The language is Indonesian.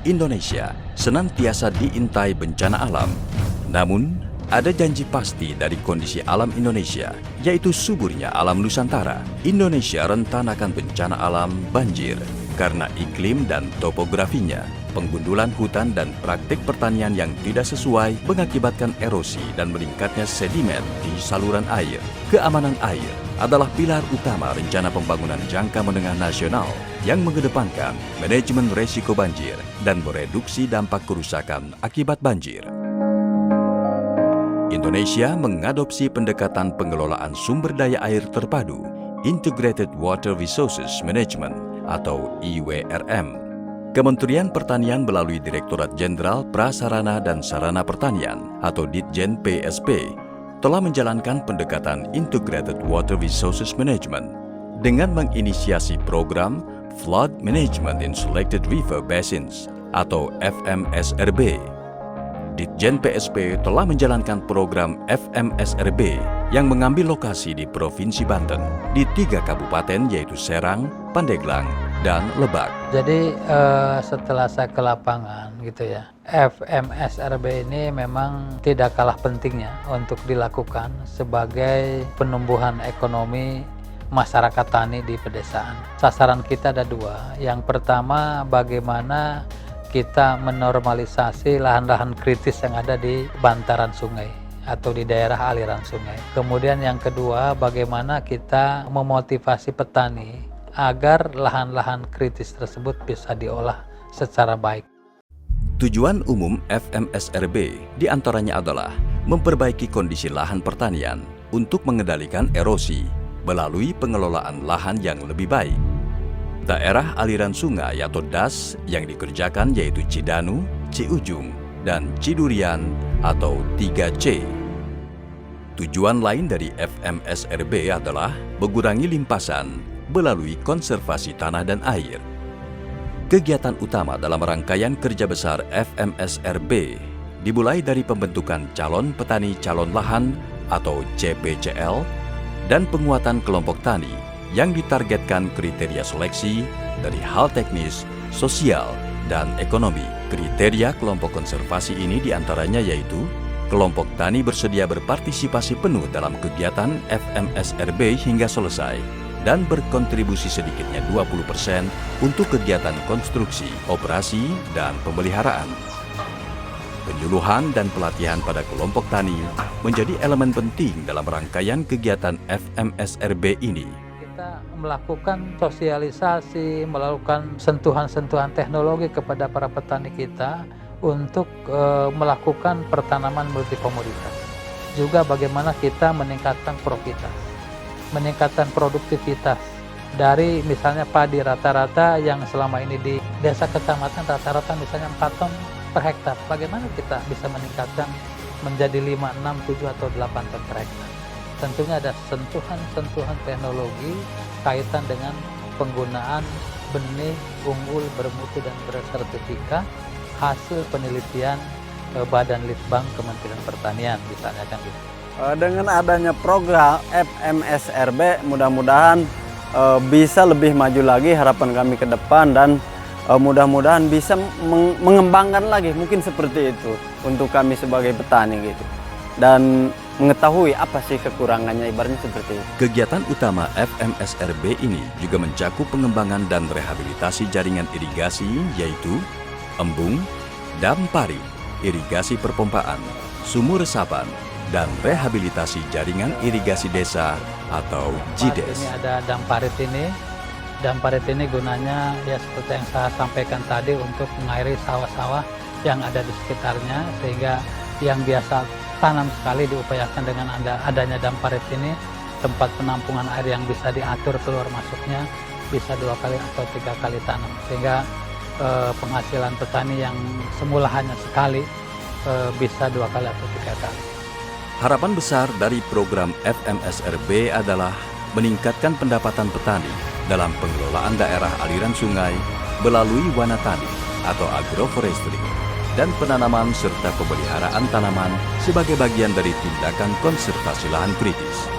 Indonesia senantiasa diintai bencana alam. Namun, ada janji pasti dari kondisi alam Indonesia, yaitu suburnya alam Nusantara. Indonesia rentan akan bencana alam banjir karena iklim dan topografinya. Penggundulan hutan dan praktik pertanian yang tidak sesuai mengakibatkan erosi dan meningkatnya sedimen di saluran air. Keamanan air adalah pilar utama rencana pembangunan jangka menengah nasional yang mengedepankan manajemen resiko banjir dan mereduksi dampak kerusakan akibat banjir. Indonesia mengadopsi pendekatan pengelolaan sumber daya air terpadu, Integrated Water Resources Management atau IWRM. Kementerian Pertanian melalui Direktorat Jenderal Prasarana dan Sarana Pertanian atau Ditjen PSP telah menjalankan pendekatan Integrated Water Resources Management dengan menginisiasi program Flood Management in Selected River Basins atau FMSRB. Ditjen PSP telah menjalankan program FMSRB yang mengambil lokasi di Provinsi Banten di 3 kabupaten yaitu Serang, Pandeglang, dan Lebak. Jadi setelah saya ke lapangan gitu ya, FMSRB ini memang tidak kalah pentingnya untuk dilakukan sebagai penumbuhan ekonomi masyarakat tani di pedesaan. Sasaran kita ada 2. Yang pertama, bagaimana kita menormalisasi lahan-lahan kritis yang ada di bantaran sungai atau di daerah aliran sungai. Kemudian yang kedua, bagaimana kita memotivasi petani agar lahan-lahan kritis tersebut bisa diolah secara baik. Tujuan umum FMSRB diantaranya adalah memperbaiki kondisi lahan pertanian untuk mengendalikan erosi melalui pengelolaan lahan yang lebih baik. Daerah aliran sungai atau DAS yang dikerjakan yaitu Cidanu, Ciujung, dan Cidurian atau 3C. Tujuan lain dari FMSRB adalah mengurangi limpasan melalui konservasi tanah dan air. Kegiatan utama dalam rangkaian kerja besar FMSRB dimulai dari pembentukan calon petani calon lahan atau CPCL dan penguatan kelompok tani yang ditargetkan kriteria seleksi dari hal teknis, sosial, dan ekonomi. Kriteria kelompok konservasi ini diantaranya yaitu kelompok tani bersedia berpartisipasi penuh dalam kegiatan FMSRB hingga selesai dan berkontribusi sedikitnya 20% untuk kegiatan konstruksi, operasi, dan pemeliharaan. Penyuluhan dan pelatihan pada kelompok tani menjadi elemen penting dalam rangkaian kegiatan FMSRB ini. Kita melakukan sosialisasi, melakukan sentuhan-sentuhan teknologi kepada para petani kita untuk melakukan pertanaman multikomoditas. Juga bagaimana kita meningkatkan profitas, meningkatkan produktivitas. Dari misalnya padi rata-rata yang selama ini di desa kecamatan rata-rata misalnya 4 ton per hektar. Bagaimana kita bisa meningkatkan menjadi 5, 6, 7, atau 8 ton per hektar. Tentunya ada sentuhan-sentuhan teknologi kaitan dengan penggunaan benih unggul bermutu dan bersertifikat hasil penelitian Badan Litbang Kementerian Pertanian misalnya kan gitu. Dengan adanya program FMSRB mudah-mudahan bisa lebih maju lagi harapan kami ke depan dan mudah-mudahan bisa mengembangkan lagi mungkin seperti itu untuk kami sebagai petani gitu. Dan mengetahui apa sih kekurangannya ibaratnya seperti itu. Kegiatan utama FMSRB ini juga mencakup pengembangan dan rehabilitasi jaringan irigasi yaitu embung, dam pari, irigasi perpompaan, sumur resapan, dan rehabilitasi jaringan irigasi desa atau JIDES. Ini ada dam parit ini. Dam parit ini gunanya ya seperti yang saya sampaikan tadi untuk mengairi sawah-sawah yang ada di sekitarnya sehingga yang biasa tanam sekali diupayakan dengan adanya dam parit ini tempat penampungan air yang bisa diatur keluar masuknya bisa 2 kali atau 3 kali tanam sehingga penghasilan petani yang semula hanya sekali bisa 2 kali atau 3 kali. Harapan besar dari program FMSRB adalah meningkatkan pendapatan petani dalam pengelolaan daerah aliran sungai melalui wanatani atau agroforestry dan penanaman serta pemeliharaan tanaman sebagai bagian dari tindakan konservasi lahan kritis.